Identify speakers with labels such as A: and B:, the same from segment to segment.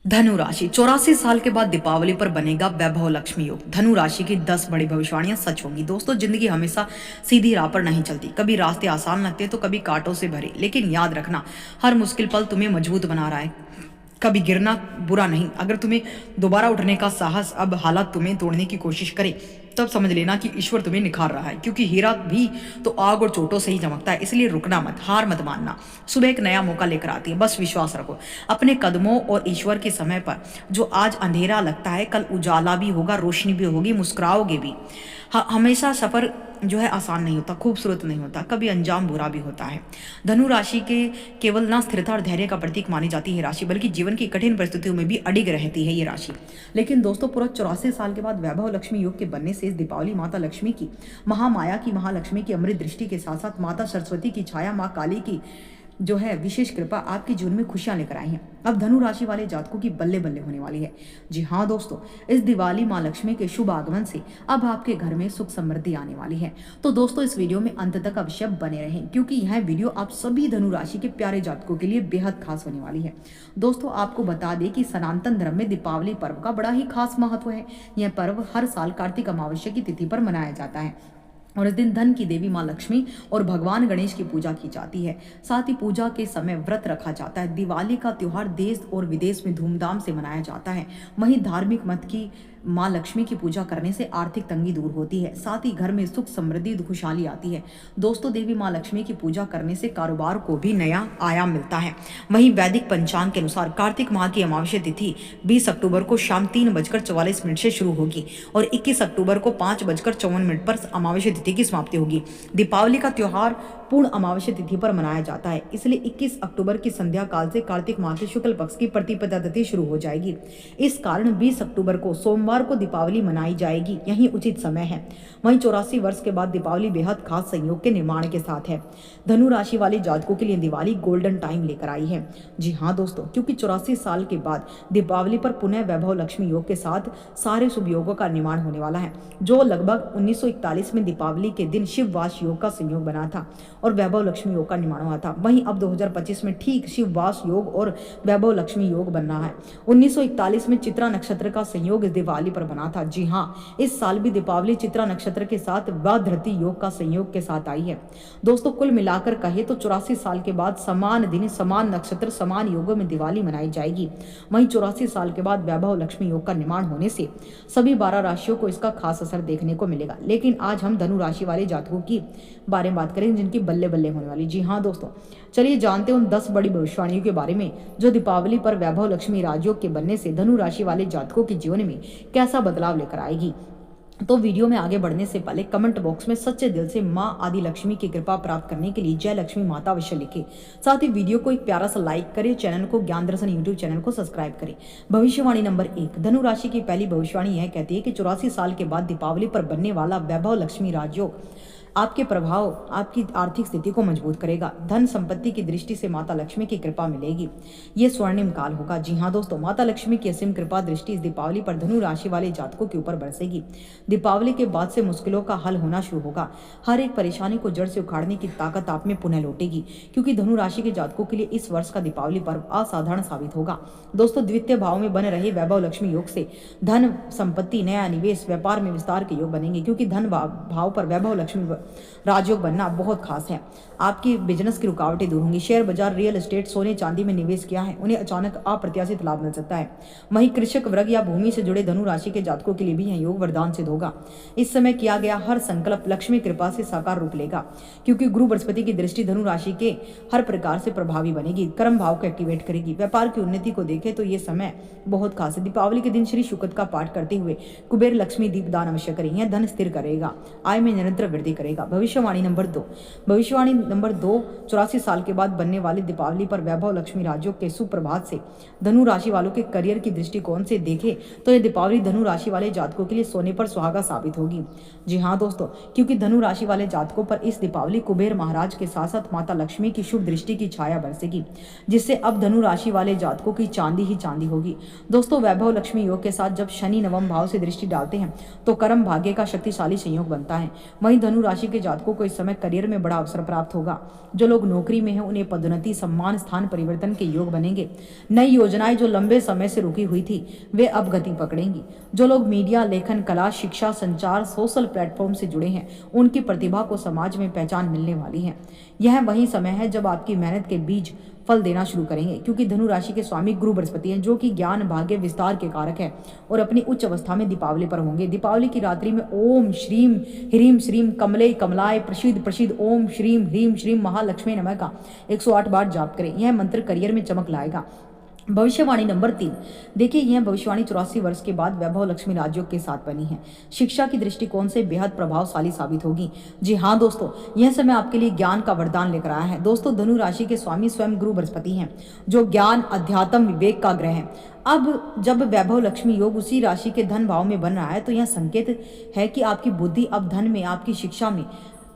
A: धनु राशि 84 साल के बाद दीपावली पर बनेगा वैभव लक्ष्मी योग। धनु राशि की 10 बड़ी भविष्यवाणियां सच होंगी। दोस्तों, जिंदगी हमेशा सीधी राह पर नहीं चलती। कभी रास्ते आसान लगते तो कभी कांटों से भरे, लेकिन याद रखना, हर मुश्किल पल तुम्हें मजबूत बना रहा है। कभी गिरना बुरा नहीं, अगर तुम्हें दोबारा उठने का साहस अब हालात तुम्हें तोड़ने की कोशिश करे, तब समझ लेना कि ईश्वर तुम्हें निखार रहा है। क्योंकि हीरा भी तो आग और चोटों से ही चमकता है। इसलिए रुकना मत, हार मत मानना। सुबह एक नया मौका लेकर आती है, बस विश्वास रखो अपने कदमों और ईश्वर के समय पर। जो आज अंधेरा लगता है, कल उजाला भी होगा, रोशनी भी होगी, मुस्कुराओगे भी। हमेशा सफर जो है आसान नहीं होता, खूबसूरत नहीं होता, कभी अंजाम बुरा भी होता है। धनु राशि के केवल ना स्थिरता और धैर्य का प्रतीक मानी जाती है राशि, बल्कि जीवन की कठिन परिस्थितियों में भी अडिग रहती है ये राशि। लेकिन दोस्तों, पूरा 84 साल के बाद वैभव लक्ष्मी योग के बनने से इस दीपावली माता लक्ष्मी की, महामाया की, महालक्ष्मी की अमृत दृष्टि के साथ साथ माता सरस्वती की छाया, माँ काली की जो है विशेष कृपा आपके जीवन में खुशियां लेकर आई हैं। अब धनु राशि वाले जातकों की बल्ले बल्ले होने वाली है। जी हाँ दोस्तों, इस दिवाली माँ लक्ष्मी के शुभ आगमन से अब आपके घर में सुख समृद्धि आने वाली है। तो दोस्तों, इस वीडियो में अंत तक अवश्य बने रहें, क्योंकि यह वीडियो आप सभी धनु राशि के प्यारे जातकों के लिए बेहद खास होने वाली है। दोस्तों, आपको बता दें कि सनातन धर्म में दीपावली पर्व का बड़ा ही खास महत्व है। यह पर्व हर साल कार्तिक अमावस्या की तिथि पर मनाया जाता है और इस दिन धन की देवी माँ लक्ष्मी और भगवान गणेश की पूजा की जाती है। साथ ही पूजा के समय व्रत रखा जाता है। दिवाली का त्योहार देश और विदेश में धूमधाम से मनाया जाता है। वहीं धार्मिक मत की माँ लक्ष्मी की पूजा करने से आर्थिक तंगी दूर होती है। साथ ही घर में सुख समृद्धि खुशहाली आती है। दोस्तों, देवी माँ लक्ष्मी की पूजा करने से कारोबार को भी नया आयाम मिलता है। वहीं वैदिक पंचांग के अनुसार कार्तिक माह की अमावस्या तिथि 20 अक्टूबर को शाम 3:44 से शुरू होगी और 21 अक्टूबर को 5:54 पर अमावस्या तिथि की समाप्ति होगी। दीपावली का त्योहार पूर्ण अमावस्या तिथि पर मनाया जाता है, इसलिए 21 अक्टूबर की संध्या काल से कार्तिक माह के शुक्ल पक्ष की प्रतिपदा तिथि शुरू हो जाएगी। इस कारण 20 अक्टूबर को सोमवार को दीपावली मनाई जाएगी, यही उचित समय है। वहीं 84 वर्ष के बाद दीपावली बेहद खास संयोग के निर्माण के साथ है। धनु राशि वाले जातकों के लिए दिवाली गोल्डन टाइम लेकर आई है। जी हाँ दोस्तों, क्योंकि 84 साल के बाद दीपावली पर पुनः वैभव लक्ष्मी योग के साथ सारे शुभ योगों का निर्माण होने वाला है, जो लगभग 1941 में दीपावली के दिन शिववास योग का संयोग बना था और वैभव लक्ष्मी योग का निर्माण हुआ था। वहीं अब 2025 में ठीक शिववास योग और वैभव लक्ष्मी योग बन रहा है। 1941 में चित्रा नक्षत्र का संयोग इस दिवाली पर बना था। जी हाँ, इस साल भी दीपावली चित्रा नक्षत्र के साथ धरती योग का संयोग के साथ आई है। दोस्तों, कुल मिलाकर कहे तो 84 साल के बाद समान दिन, समान नक्षत्र, समान योगों में दिवाली मनाई जाएगी। वहीं 84 साल के बाद वैभव लक्ष्मी योग का निर्माण होने से सभी 12 राशियों को इसका खास असर देखने को मिलेगा। लेकिन आज हम धनु राशि वाले जातकों की बारे में बात करें जिनकी बल्ले बल्ले होने वाली। जी हाँ दोस्तों, चलिए जानते हैं उन 10 बड़ी भविष्यवाणियों के बारे में जो दीपावली पर वैभव लक्ष्मी राजयोग के बनने से धनु राशि वाले जातकों के जीवन में कैसा बदलाव लेकर आएगी। तो वीडियो में आगे बढ़ने से पहले कमेंट बॉक्स में सच्चे दिल से माँ आदि लक्ष्मी की कृपा प्राप्त करने के लिए जय लक्ष्मी माता अवश्य लिखे। साथ ही वीडियो को एक प्यारा सा लाइक करें, चैनल को ज्ञान दर्शन यूट्यूब चैनल को सब्सक्राइब करें। भविष्यवाणी नंबर 1, धनु राशि की पहली भविष्यवाणी यह कहती है कि 84 साल के बाद दीपावली पर बनने वाला वैभव लक्ष्मी राजयोग आपके प्रभाव आपकी आर्थिक स्थिति को मजबूत करेगा। धन संपत्ति की दृष्टि से माता लक्ष्मी की कृपा मिलेगी। ये स्वर्णिम काल होगा। जी हाँ दोस्तों, माता लक्ष्मी की असीम कृपा दृष्टि इस दीपावली पर धनु राशि वाले जातकों के ऊपर बरसेगी। दीपावली के बाद से मुश्किलों का हल होना शुरू होगा। हर एक परेशानी को जड़ से उखाड़ने की ताकत आप में पुनः लौटेगी, क्योंकि धनु राशि के जातकों के लिए इस वर्ष का दीपावली पर्व असाधारण साबित होगा। दोस्तों, द्वितीय भाव में बन रहे वैभव लक्ष्मी योग से धन संपत्ति, नया निवेश, व्यापार में विस्तार के योग बनेंगे। क्योंकि धन भाव पर वैभव लक्ष्मी राजयोग बनना बहुत खास है। आपकी बिजनेस की रुकावटें दूर होंगी। शेयर बाजार, रियल एस्टेट, सोने चांदी में निवेश किया है, उन्हें अचानक अप्रत्याशित लाभ मिल सकता है। वहीं कृषक वर्ग या भूमि से जुड़े धनु राशि के जातकों के लिए भी यह योग वरदान सिद्ध होगा। इस समय किया गया हर संकल्प लक्ष्मी कृपा से साकार रूप लेगा, क्योंकि गुरु बृहस्पति की दृष्टि धनु राशि के हर प्रकार से प्रभावी बनेगी, कर्म भाव को एक्टिवेट करेगी। व्यापार की उन्नति को देखें तो ये समय बहुत खास है। दीपावली के दिन श्री शुक्र का पाठ करते हुए कुबेर लक्ष्मी दीप दान अवश्य करें। यह धन स्थिर करेगा, आय में निरंतर वृद्धि करेगा। भविष्यवाणी नंबर 2, 84 साल के बाद बनने वाली दीपावली पर वैभव लक्ष्मी राजयोग के सुप्रभात से धनु राशि वालों के करियर की दृष्टिकोण से देखें तो यह दीपावली धनु राशि वाले जातकों के लिए सोने पर सुहागा साबित होगी। जी हाँ दोस्तों, क्योंकि धनु राशि वाले जातकों पर इस दीपावली कुबेर महाराज के साथ साथ माता लक्ष्मी की शुभ दृष्टि की छाया बरसेगी, जिससे अब धनु राशि वाले जातकों की चांदी ही चांदी होगी। दोस्तों, वैभव लक्ष्मी योग के साथ जब शनि नवम भाव से दृष्टि डालते हैं तो कर्म भाग्य का शक्तिशाली संयोग बनता है। वहीं धनु राशि राशि के जातकों को इस समय करियर में बड़ा अवसर प्राप्त होगा। जो लोग नौकरी में हैं उन्हें पदोन्नति, सम्मान, स्थान परिवर्तन के योग बनेंगे। नई योजनाएं जो लंबे समय से रुकी हुई थी वे अब गति पकड़ेंगी। जो लोग मीडिया, लेखन, कला, शिक्षा, संचार, सोशल प्लेटफॉर्म से जुड़े हैं उनकी प्रतिभा को समाज में पहचान मिलने वाली है। यह वही समय है जब आपकी मेहनत के बीज फल देना शुरू करेंगे, क्योंकि धनु राशि के स्वामी गुरु बृहस्पति हैं, जो कि ज्ञान, भाग्य, विस्तार के कारक है और अपनी उच्च अवस्था में दीपावली पर होंगे। दीपावली की रात्रि में ओम श्रीम ह्रीम श्रीम कमले कमलाय प्रसिद्ध प्रसिद्ध ओम श्रीम ह्रीम श्रीम महालक्ष्मी नमः का 108 बार जाप करें। यह मंत्र करियर में चमक लाएगा। भविष्यवाणी नंबर 3। देखिए, यह भविष्यवाणी 84 वर्ष के बाद वैभव लक्ष्मी राजयोग के साथ बनी है। शिक्षा की दृष्टिकोण से बेहद प्रभावशाली साबित होगी। जी हाँ दोस्तों, यह समय आपके लिए ज्ञान का वरदान लेकर आया है। दोस्तों, धनु राशि के स्वामी स्वयं गुरु बृहस्पति हैं, जो ज्ञान, अध्यात्म, विवेक का ग्रह है। अब जब वैभव लक्ष्मी योग उसी राशि के धन भाव में बन रहा है तो यह संकेत है कि आपकी बुद्धि अब धन में, आपकी शिक्षा में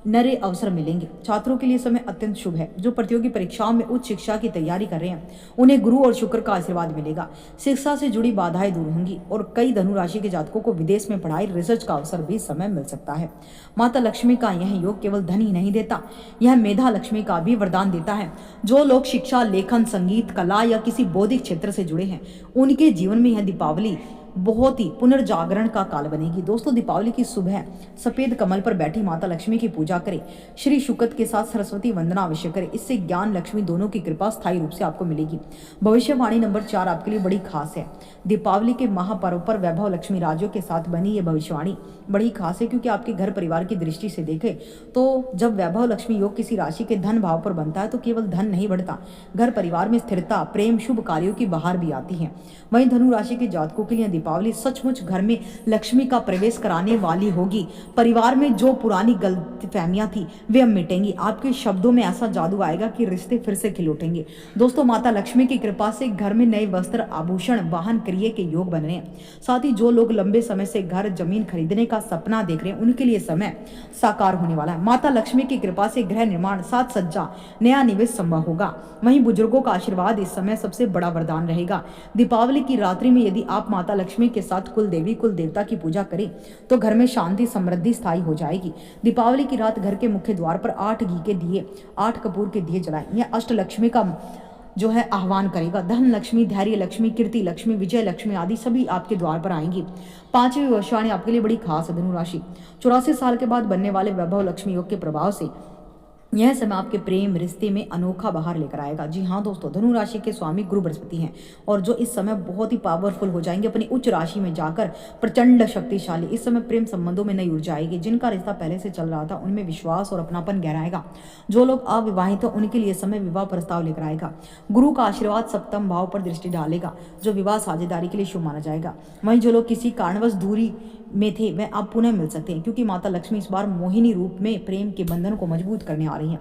A: नए अवसर मिलेंगे। छात्रों के लिए समय अत्यंत शुभ है। जो प्रतियोगी परीक्षाओं में उच्च शिक्षा की तैयारी कर रहे हैं उन्हें गुरु और शुक्र का आशीर्वाद मिलेगा। शिक्षा से जुड़ी बाधाएं दूर होंगी और कई धनु राशि के जातकों को विदेश में पढ़ाई, रिसर्च का अवसर भी समय मिल सकता है। माता लक्ष्मी का यह योग केवल धन ही नहीं देता, यह मेधा लक्ष्मी का भी वरदान देता है। जो लोग शिक्षा, लेखन, संगीत, कला या किसी बौद्धिक क्षेत्र से जुड़े हैं उनके जीवन में यह दीपावली बहुत ही पुनर्जागरण का काल बनेगी। दोस्तों, दीपावली की सुबह सफेद कमल पर बैठी माता लक्ष्मी की पूजा करें। श्री शुकत के साथ सरस्वती वंदना अवश्य करें। इससे ज्ञान, लक्ष्मी दोनों की कृपा स्थायी रूप से आपको मिलेगी। भविष्यवाणी नंबर 4 आपके लिए बड़ी खास है। दीपावली के महापर्व पर वैभव लक्ष्मी राजयोग के साथ बनी यह भविष्यवाणी बड़ी खास है, क्योंकि आपके घर परिवार की दृष्टि से देखें तो जब वैभव लक्ष्मी योग किसी राशि के धन भाव पर बनता है तो केवल धन नहीं बढ़ता, घर परिवार में स्थिरता, प्रेम, शुभ कार्यों की बहार भी आती है। वहीं धनु राशि के जातकों के लिए दीपावली सचमुच घर में लक्ष्मी का प्रवेश कराने वाली होगी। परिवार में जो पुरानी गलतफहमियां थी वे अब मिटेंगी। आपके शब्दों में ऐसा जादू आएगा कि रिश्ते फिर से खिल उठेंगे। दोस्तों, माता लक्ष्मी की कृपा से घर में नए वस्त्र, आभूषण, वाहन क्रिय के योग बन रहे हैं। साथ ही जो लोग लंबे समय से घर, जमीन खरीदने का सपना देख रहे हैं उनके लिए समय साकार होने वाला है। माता लक्ष्मी की कृपा से गृह निर्माण, साज सज्जा, नया निवेश संभव होगा। वहीं बुजुर्गों का आशीर्वाद इस समय सबसे बड़ा वरदान रहेगा। दीपावली की रात्रि में यदि आप माता लक्ष्मी के साथ कुल देवी, कुल देवता की पूजा करें तो घर में शांति, समृद्धि स्थायी हो जाएगी। दीपावली की रात घर के मुख्य द्वार पर 8 घी के दिए, 8 कपूर के दिए जलाएं। यह अष्ट लक्ष्मी का जो है आह्वान करेगा। धन लक्ष्मी, धैर्य लक्ष्मी, कीर्ति लक्ष्मी, विजय लक्ष्मी आदि सभी आपके द्वार पर आएंगी। 5वीं भविष्यवाणी आपके लिए बड़ी खास है। धनु राशि 84 साल के बाद बनने वाले वैभव लक्ष्मी योग के प्रभाव से यह समय आपके प्रेम, रिश्ते में अनोखा बहार लेकर आएगा। जी हाँ दोस्तों, धनु राशि के स्वामी गुरु बृहस्पति हैं और जो इस समय बहुत ही पावरफुल हो जाएंगे, अपनी उच्च राशि में जाकर प्रचंड शक्तिशाली। इस समय प्रेम संबंधों में नई ऊर्जा आएगी। जिनका रिश्ता पहले से चल रहा था उनमें विश्वास और अपनापन गहराएगा। जो लोग अविवाहित हैं उनके लिए समय विवाह प्रस्ताव लेकर आएगा। गुरु का आशीर्वाद सप्तम भाव पर दृष्टि डालेगा, जो विवाह साझेदारी के लिए शुभ माना जाएगा। वहीं जो लोग किसी कारणवश दूरी में थे वह अब पुनः मिल सकते हैं, क्योंकि माता लक्ष्मी इस बार मोहिनी रूप में प्रेम के बंधन को मजबूत करने आ रही हैं।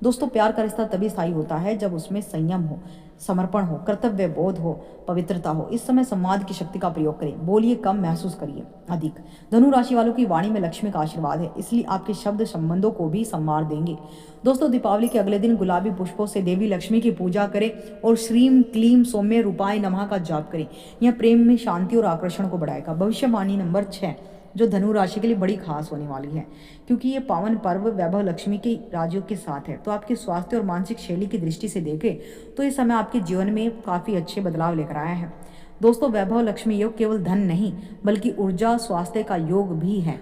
A: दोस्तों, प्यार का रिश्ता तभी स्थायी होता है जब उसमें संयम हो, समर्पण हो, कर्तव्य बोध हो, पवित्रता हो। इस समय संवाद की शक्ति का प्रयोग करें। बोलिए कम, महसूस करिए अधिक। धनु राशि वालों की वाणी में लक्ष्मी का आशीर्वाद है, इसलिए आपके शब्द संबंधों को भी संवार देंगे। दोस्तों, दीपावली के अगले दिन गुलाबी पुष्पों से देवी लक्ष्मी की पूजा करें और श्रीम क्लीम सौम्य रूपाय नमः का जाप करें। यह प्रेम में शांति और आकर्षण को बढ़ाएगा। भविष्यवाणी नंबर 6 जो धनु राशि के लिए बड़ी खास होने वाली है, क्योंकि ये पावन पर्व वैभव लक्ष्मी के राजयोग के साथ है। तो आपके स्वास्थ्य और मानसिक शैली की दृष्टि से देखें तो इस समय आपके जीवन में काफ़ी अच्छे बदलाव लेकर आया है। दोस्तों, वैभव लक्ष्मी योग केवल धन नहीं बल्कि ऊर्जा, स्वास्थ्य का योग भी है।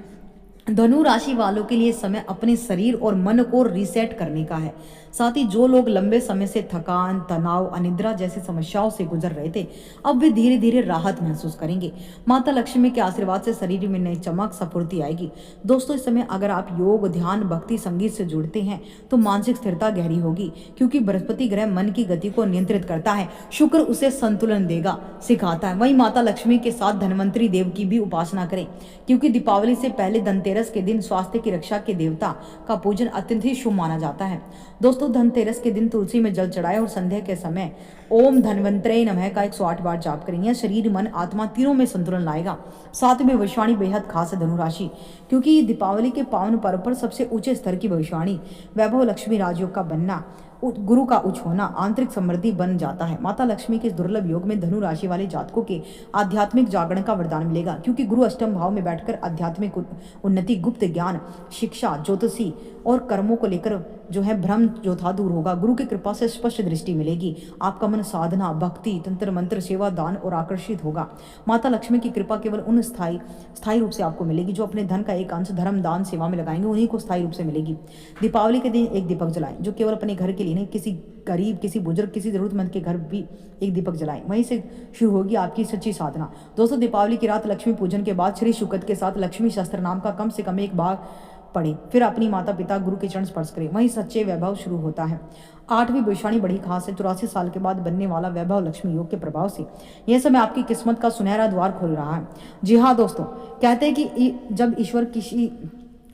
A: धनु राशि वालों के लिए समय अपने शरीर और मन को रीसेट करने का है। साथ ही जो लोग लंबे समय से थकान, तनाव, अनिद्रा जैसी समस्याओं से गुजर रहे थे अब वे धीरे धीरे राहत महसूस करेंगे। माता लक्ष्मी के आशीर्वाद से शरीर में नई चमक, स्फूर्ति आएगी। दोस्तों, इस समय अगर आप योग, ध्यान, भक्ति, संगीत से जुड़ते हैं तो मानसिक स्थिरता गहरी होगी, क्योंकि बृहस्पति ग्रह मन की गति को नियंत्रित करता है। शुक्र उसे संतुलन देगा, सिखाता है। वहीं माता लक्ष्मी के साथ धनवंतरी देव की भी उपासना करें, क्योंकि दीपावली से पहले धनतेरस के दिन स्वास्थ्य की रक्षा के देवता का पूजन अत्यंत ही शुभ माना जाता है। दोस्तों, धनतेरस के दिन तुलसी में जल चढ़ाएं और संध्या के समय ओम धन्वंतरे नमः का 108 बार जाप करें। यह शरीर, मन, आत्मा तीनों में संतुलन लाएगा। साथ में भविष्यवाणी बेहद खास है धनु राशि, क्योंकि दीपावली के पावन पर्व पर सबसे ऊंचे स्तर की भविष्यवाणी वैभव लक्ष्मी राजयोग का बनना गुरु का उच्च होना आंतरिक समृद्धि बन जाता है। माता लक्ष्मी के इस दुर्लभ योग में धनु राशि वाले जातकों के आध्यात्मिक जागरण का वरदान मिलेगा, क्योंकि गुरु अष्टम भाव में बैठकर आध्यात्मिक उन्नति, गुप्त ज्ञान, शिक्षा, ज्योतिषी और कर्मों को लेकर जो है भ्रम जो था दूर होगा। गुरु की कृपा से स्पष्ट दृष्टि मिलेगी। आपका मन साधना, भक्ति, तंत्र मंत्र, सेवा, दान और आकर्षित होगा। माता लक्ष्मी की कृपा केवल उन स्थायी रूप से आपको मिलेगी जो अपने धन का एक अंश धर्म, दान, सेवा में लगाएंगे, उन्हीं को स्थायी रूप से मिलेगी। दीपावली के दिन एक दीपक जलाएं, जो केवल अपने घर के लिए नहीं, किसी गरीब, किसी बुजुर्ग, किसी जरूरतमंद के घर भी एक दीपक जलाएं। वहीं से शुरू होगी आपकी सच्ची साधना। दोस्तों, दीपावली की रात लक्ष्मी पूजन के बाद श्री शुकत के साथ लक्ष्मी शस्त्र नाम का कम से कम एक बार पढ़ें, फिर अपनी माता पिता गुरु के चरण स्पर्श करें। वहीं सच्चे वैभव शुरू होता है। 8वीं भविष्यवाणी बड़ी खास है। 84 साल के बाद बनने वाला वैभव लक्ष्मी योग के प्रभाव से यह समय आपकी किस्मत का सुनहरा द्वार खोल रहा है। जी हाँ दोस्तों, कहते हैं कि जब ईश्वर किसी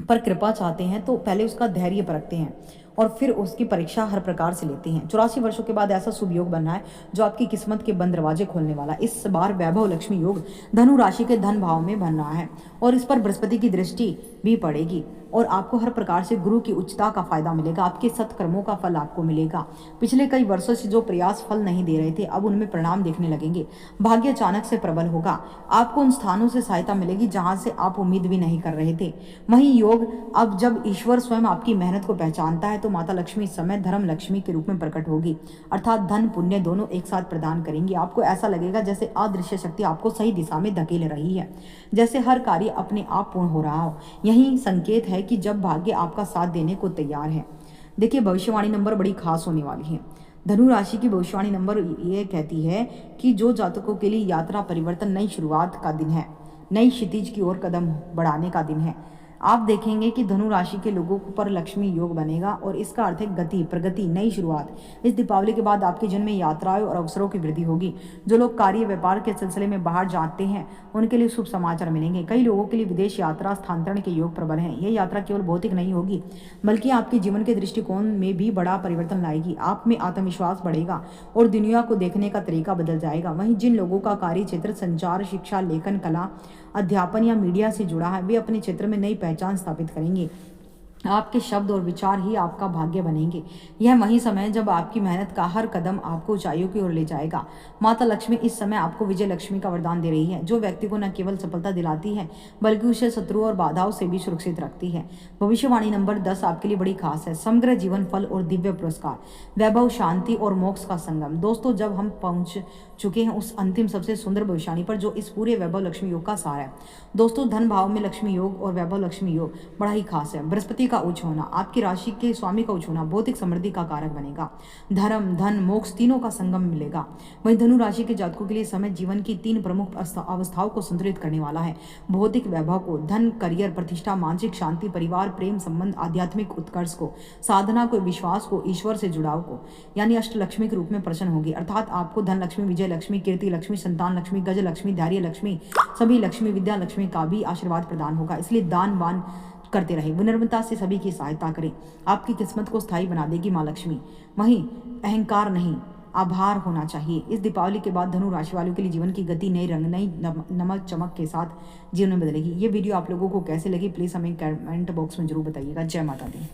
A: पर कृपा चाहते हैं तो पहले उसका धैर्य परखते हैं और फिर उसकी परीक्षा हर प्रकार से लेते हैं। 84 वर्षों के बाद ऐसा शुभ योग बनना है जो आपकी किस्मत के बंद दरवाजे खोलने वाला। इस बार वैभव लक्ष्मी योग धनु राशि के धन भाव में बन रहा है और इस पर बृहस्पति की दृष्टि भी पड़ेगी और आपको हर प्रकार से गुरु की उच्चता का फायदा मिलेगा। आपके सत्कर्मों का फल आपको मिलेगा। पिछले कई वर्षों से जो प्रयास फल नहीं दे रहे थे, अब उनमें परिणाम देखने लगेंगे। भाग्य अचानक से प्रबल होगा। आपको उन स्थानों से सहायता मिलेगी जहां से आप उम्मीद भी नहीं कर रहे थे। वहीं योग, अब जब ईश्वर स्वयं आपकी मेहनत को पहचानता है तो माता लक्ष्मी इस समय धर्म लक्ष्मी के रूप में प्रकट होगी, अर्थात धन पुण्य दोनों एक साथ प्रदान करेंगी। आपको ऐसा लगेगा जैसे अदृश्य शक्ति आपको सही दिशा में धकेल रही है, जैसे हर कार्य अपने आप पूर्ण हो रहा हो। यही संकेत है कि जब भाग्य आपका साथ देने को तैयार है। देखिए, भविष्यवाणी नंबर बड़ी खास होने वाली है। धनु राशि की भविष्यवाणी नंबर ये कहती है कि जो जातकों के लिए यात्रा परिवर्तन, नई शुरुआत का दिन है, नई क्षितिज की ओर कदम बढ़ाने का दिन है। आप देखेंगे कि धनु राशि के लोगों पर लक्ष्मी योग बनेगा और इसका अर्थ है गति, प्रगति, नई शुरुआत। इस दीपावली के बाद आपके जीवन में यात्राओं और अवसरों की वृद्धि होगी। जो लोग कार्य व्यापार के सिलसिले में बाहर जाते हैं उनके लिए शुभ समाचार मिलेंगे। कई लोगों के लिए विदेश यात्रा, स्थानांतरण के योग प्रबल हैं। यह यात्रा केवल भौतिक नहीं होगी बल्कि आपके जीवन के दृष्टिकोण में भी बड़ा परिवर्तन लाएगी। आप में आत्मविश्वास बढ़ेगा और दुनिया को देखने का तरीका बदल जाएगा। वहीं जिन लोगों का कार्य क्षेत्र संचार, शिक्षा, लेखन, कला, अध्यापन या मीडिया से जुड़ा है, वे अपने क्षेत्र में नई पहचान स्थापित करेंगे। आपके शब्द और विचार ही आपका भाग्य बनेंगे। यह वही समय है जब आपकी मेहनत का हर कदम आपको ऊंचाइयों की ओर ले जाएगा। माता लक्ष्मी इस समय आपको विजय लक्ष्मी का वरदान दे रही है, जो व्यक्ति को न केवल सफलता दिलाती है बल्कि उसे शत्रुओं और बाधाओं से भी सुरक्षित रखती है। भविष्यवाणी नंबर 10 आपके लिए बड़ी खास है। समग्र जीवन फल और दिव्य पुरस्कार, वैभव, शांति और मोक्ष का संगम। दोस्तों, जब हम पहुंच चुके हैं उस अंतिम सबसे सुंदर भविष्यवाणी पर जो इस पूरे वैभव लक्ष्मी योग का सार है। दोस्तों, धन भाव में लक्ष्मी योग और वैभव लक्ष्मी योग बड़ा ही खास है। बृहस्पति का उच्च होना, आपकी राशि के स्वामी का उच्च होना भौतिक समृद्धि का कारक बनेगा। धर्म, धन, मोक्ष तीनों का संगम मिलेगा। वहीं धनु राशि के जातकों के लिए समय जीवन की 3 प्रमुख अवस्थाओं को संतुलित करने वाला है। भौतिक वैभव को, धन, करियर, प्रतिष्ठा, मानसिक शांति, परिवार, प्रेम संबंध, आध्यात्मिक उत्कर्ष को, साधना को, विश्वास को, ईश्वर से जुड़ाव को, यानी अष्टलक्ष्मी के रूप में प्रसन्न होगी। अर्थात आपको धन लक्ष्मी, विजय लक्ष्मी, कीर्ति लक्ष्मी, संतान लक्ष्मी, गज लक्ष्मी, धैर्य लक्ष्मी, सभी लक्ष्मी, विद्या लक्ष्मी का भी आशीर्वाद प्रदान होगा। इसलिए दान वान करते रहे, विनम्रता से सभी की सहायता करें। आपकी किस्मत को स्थायी बना देगी माँ लक्ष्मी। वहीं अहंकार नहीं, आभार होना चाहिए। इस दीपावली के बाद धनु राशि वालों के लिए जीवन की गति नई रंग, नई नमक चमक के साथ जीवन में बदलेगी। ये वीडियो आप लोगों को कैसे लगी प्लीज हमें कमेंट बॉक्स में जरूर बताइएगा। जय माता दी।